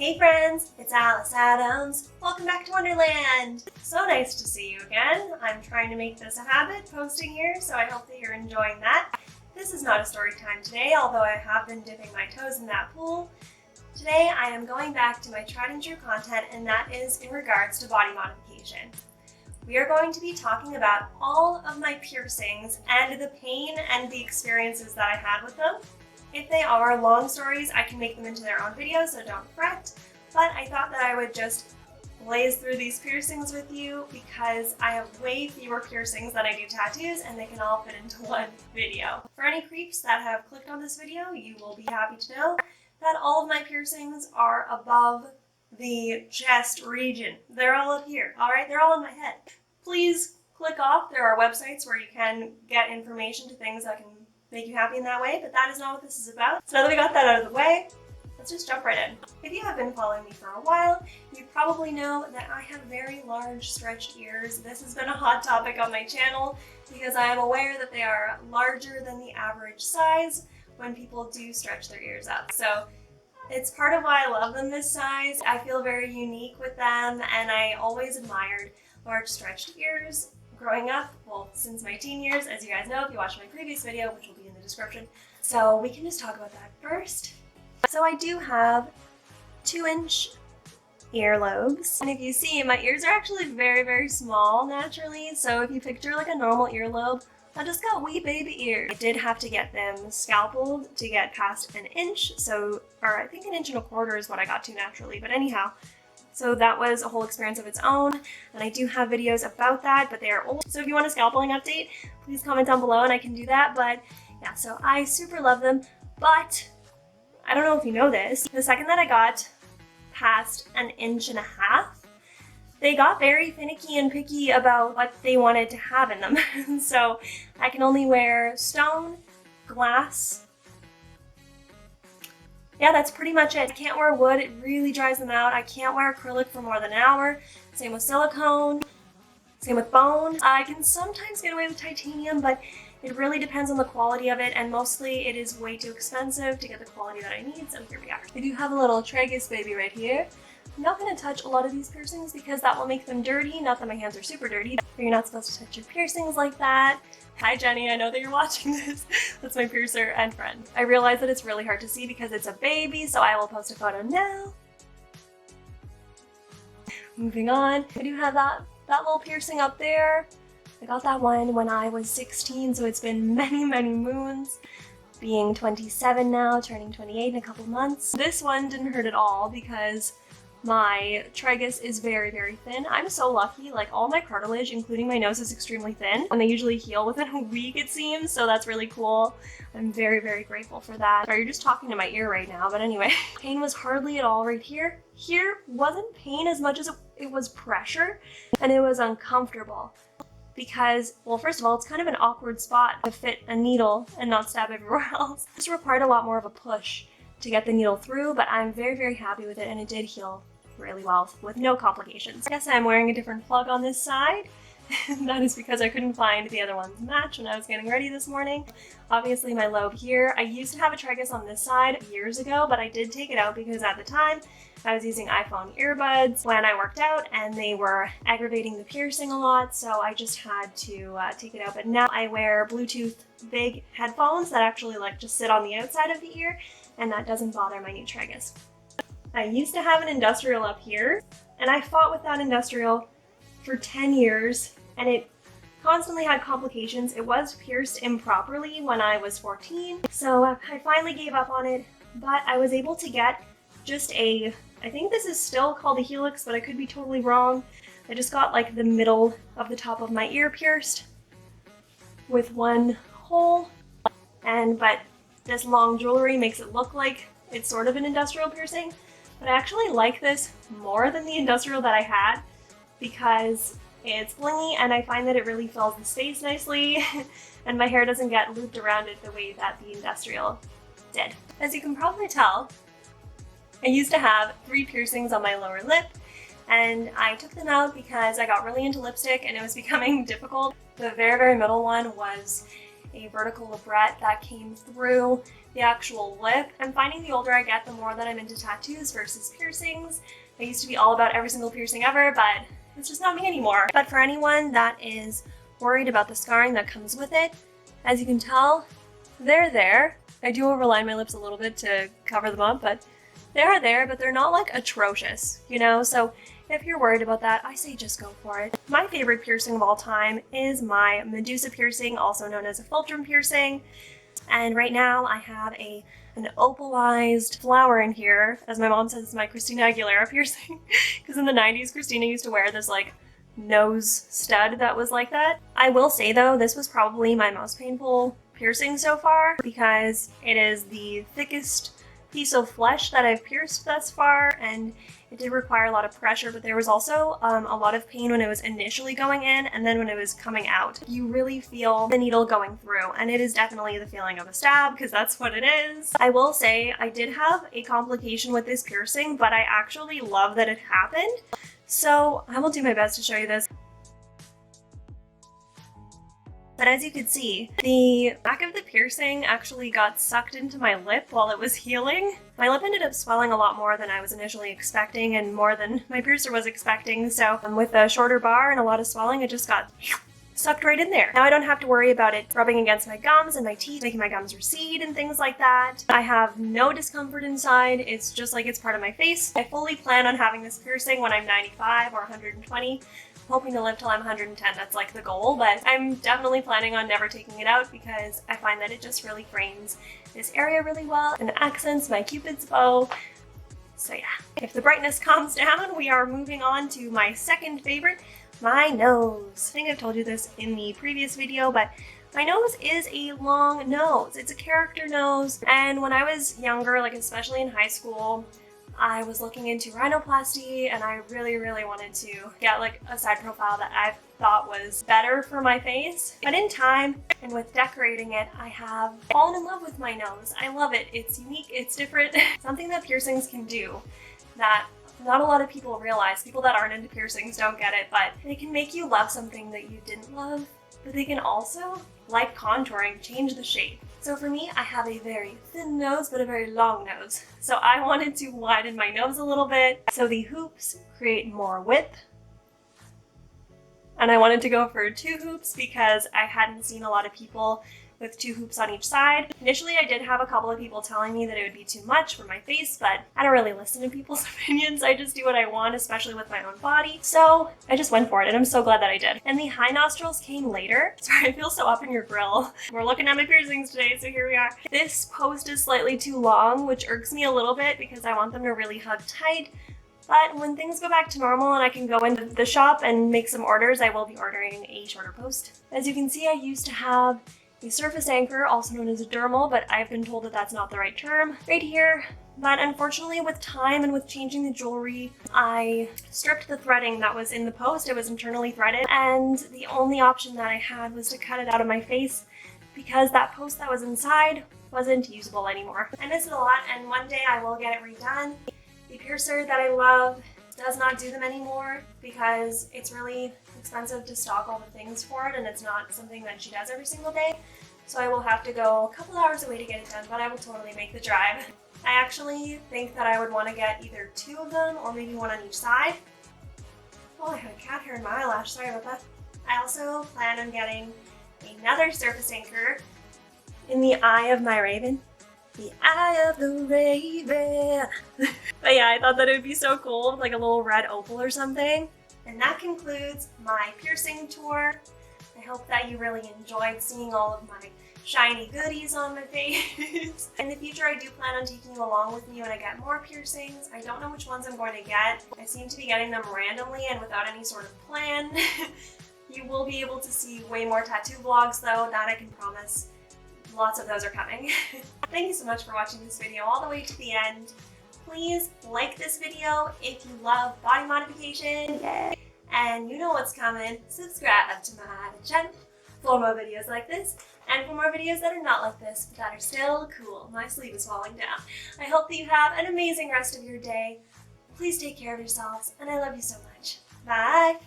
Hey friends, it's Alice Addams. Welcome back to Wonderland. So nice to see you again. I'm trying to make this a habit, posting here, so I hope that you're enjoying that. This is not a story time today, although I have been dipping my toes in that pool. Today I am going back to my tried and true content, and that is in regards to body modification. We are going to be talking about all of my piercings and the pain and the experiences that I had with them. If they are long stories, I can make them into their own videos, so don't fret. But I thought that I would just blaze through these piercings with you because I have way fewer piercings than I do tattoos, and they can all fit into one video. For any creeps that have clicked on this video, you will be happy to know that all of my piercings are above the chest region. They're all up here, alright? They're all in my head. Please click off. There are websites where you can get information to things that can make you happy in that way, but that is not what this is about. So now that we got that out of the way, let's just jump right in. If you have been following me for a while, you probably know that I have very large stretched ears. This has been a hot topic on my channel because I am aware that they are larger than the average size when people do stretch their ears up. So it's part of why I love them this size. I feel very unique with them, and I always admired large stretched ears growing up, well, since my teen years, as you guys know if you watched my previous video, which will be in the description. So we can just talk about that first. So I do have 2-inch earlobes, and if you see, my ears are actually very, very small naturally. So if you picture like a normal earlobe, I just got wee baby ears. I did have to get them scalpeled to get past 1 inch, so, or I think 1.25 inches is what I got to naturally, but anyhow. So that was a whole experience of its own, and I do have videos about that, but they are old. So if you want a scalpeling update, please comment down below and I can do that. But yeah, so I super love them, but I don't know if you know this, the second that I got past 1.5 inches, they got very finicky and picky about what they wanted to have in them. So I can only wear stone, glass. Yeah, that's pretty much it. I can't wear wood, it really dries them out. I can't wear acrylic for more than an hour. Same with silicone, same with bone. I can sometimes get away with titanium, but it really depends on the quality of it, and mostly it is way too expensive to get the quality that I need, so here we are. I do have a little tragus baby right here. I'm not going to touch a lot of these piercings because that will make them dirty. Not that my hands are super dirty, but you're not supposed to touch your piercings like that. Hi Jenny, I know that you're watching this. That's my piercer and friend. I realize that it's really hard to see because it's a baby, so I will post a photo now. Moving on, I do have that little piercing up there. I got that one when I was 16, so it's been many, many moons. Being 27 now, turning 28 in a couple months. This one didn't hurt at all because my tragus is very, very thin. I'm so lucky, like all my cartilage, including my nose, is extremely thin, and they usually heal within a week it seems, so that's really cool. I'm very, very grateful for that. Sorry, you're just talking to my ear right now, but anyway. Pain was hardly at all right here. Here wasn't pain as much as it was pressure, and it was uncomfortable. Because, well, first of all, it's kind of an awkward spot to fit a needle and not stab everywhere else. This required a lot more of a push to get the needle through, but I'm very, very happy with it, and it did heal really well with no complications. I guess I'm wearing a different plug on this side. That is because I couldn't find the other one's match when I was getting ready this morning. Obviously my lobe here. I used to have a tragus on this side years ago, but I did take it out because at the time I was using iPhone earbuds when I worked out and they were aggravating the piercing a lot, so I just had to take it out. But now I wear Bluetooth big headphones that actually like just sit on the outside of the ear, and that doesn't bother my new tragus. I used to have an industrial up here, and I fought with that industrial for 10 years, and it constantly had complications. It was pierced improperly when I was 14, so I finally gave up on it, but I was able to get just I think this is still called a helix, but I could be totally wrong. I just got like the middle of the top of my ear pierced with one hole, but this long jewelry makes it look like it's sort of an industrial piercing. But I actually like this more than the industrial that I had because it's blingy and I find that it really fills the space nicely and my hair doesn't get looped around it the way that the industrial did. As you can probably tell, I used to have 3 piercings on my lower lip, and I took them out because I got really into lipstick and it was becoming difficult. The very, very middle one was a vertical labret that came through the actual lip. I'm finding the older I get, the more that I'm into tattoos versus piercings. I used to be all about every single piercing ever, but it's just not me anymore. But for anyone that is worried about the scarring that comes with it, as you can tell, they're there. I do overline my lips a little bit to cover them up, but they're there, but they're not like atrocious, you know? So if you're worried about that, I say just go for it. My favorite piercing of all time is my Medusa piercing, also known as a fulcrum piercing. And right now I have an opalized flower in here. As my mom says, it's my Christina Aguilera piercing. Because in the 90s, Christina used to wear this like nose stud that was like that. I will say though, this was probably my most painful piercing so far because it is the thickest piece of flesh that I've pierced thus far, and it did require a lot of pressure, but there was also a lot of pain when it was initially going in and then when it was coming out. You really feel the needle going through, and it is definitely the feeling of a stab because that's what it is. I will say I did have a complication with this piercing, but I actually love that it happened. So I will do my best to show you this. But as you can see, the back of the piercing actually got sucked into my lip while it was healing. My lip ended up swelling a lot more than I was initially expecting and more than my piercer was expecting. So with a shorter bar and a lot of swelling, it just got sucked right in there. Now I don't have to worry about it rubbing against my gums and my teeth, making my gums recede and things like that. I have no discomfort inside. It's just like it's part of my face. I fully plan on having this piercing when I'm 95 or 120. Hoping to live till I'm 110, that's like the goal, but I'm definitely planning on never taking it out because I find that it just really frames this area really well and accents my Cupid's bow. So yeah, if the brightness calms down, we are moving on to my second favorite, my nose. I think I've told you this in the previous video, but my nose is a long nose. It's a character nose, and when I was younger, like especially in high school, I was looking into rhinoplasty and I really wanted to get like a side profile that I thought was better for my face. But in time and with decorating it, I have fallen in love with my nose. I love it. It's unique, it's different. Something that piercings can do that not a lot of people realize. People that aren't into piercings don't get it, but they can make you love something that you didn't love, but they can also, like contouring, change the shape. So for me, I have a very thin nose, but a very long nose. So I wanted to widen my nose a little bit, so the hoops create more width. And I wanted to go for 2 hoops because I hadn't seen a lot of people with 2 hoops on each side. Initially, I did have a couple of people telling me that it would be too much for my face, but I don't really listen to people's opinions. I just do what I want, especially with my own body. So I just went for it, and I'm so glad that I did. And the high nostrils came later. Sorry, I feel so up in your grill. We're looking at my piercings today, so here we are. This post is slightly too long, which irks me a little bit because I want them to really hug tight. But when things go back to normal and I can go into the shop and make some orders, I will be ordering a shorter post. As you can see, I used to have a surface anchor, also known as a dermal, but I've been told that that's not the right term, right here. But unfortunately, with time and with changing the jewelry, I stripped the threading that was in the post. It was internally threaded, and the only option that I had was to cut it out of my face because that post that was inside wasn't usable anymore. I miss it a lot, and one day I will get it redone. The piercer that I love does not do them anymore because it's really expensive to stock all the things for it, and it's not something that she does every single day. So I will have to go a couple hours away to get it done, but I will totally make the drive. I actually think that I would want to get either 2 of them or maybe 1 on each side. Oh, I had a cat hair in my eyelash, sorry about that. I also plan on getting another surface anchor in the eye of my raven. The eye of the raven. But yeah, I thought that it would be so cool with like a little red opal or something. And that concludes my piercing tour. I hope that you really enjoyed seeing all of my shiny goodies on my face. In the future, I do plan on taking you along with me when I get more piercings. I don't know which ones I'm going to get. I seem to be getting them randomly and without any sort of plan. You will be able to see way more tattoo vlogs though, that I can promise. Lots of those are coming. Thank you so much for watching this video all the way to the end. Please like this video if you love body modification. And you know what's coming. Subscribe to my channel for more videos like this and for more videos that are not like this but that are still cool. My sleeve is falling down. I hope that you have an amazing rest of your day. Please take care of yourselves and I love you so much. Bye!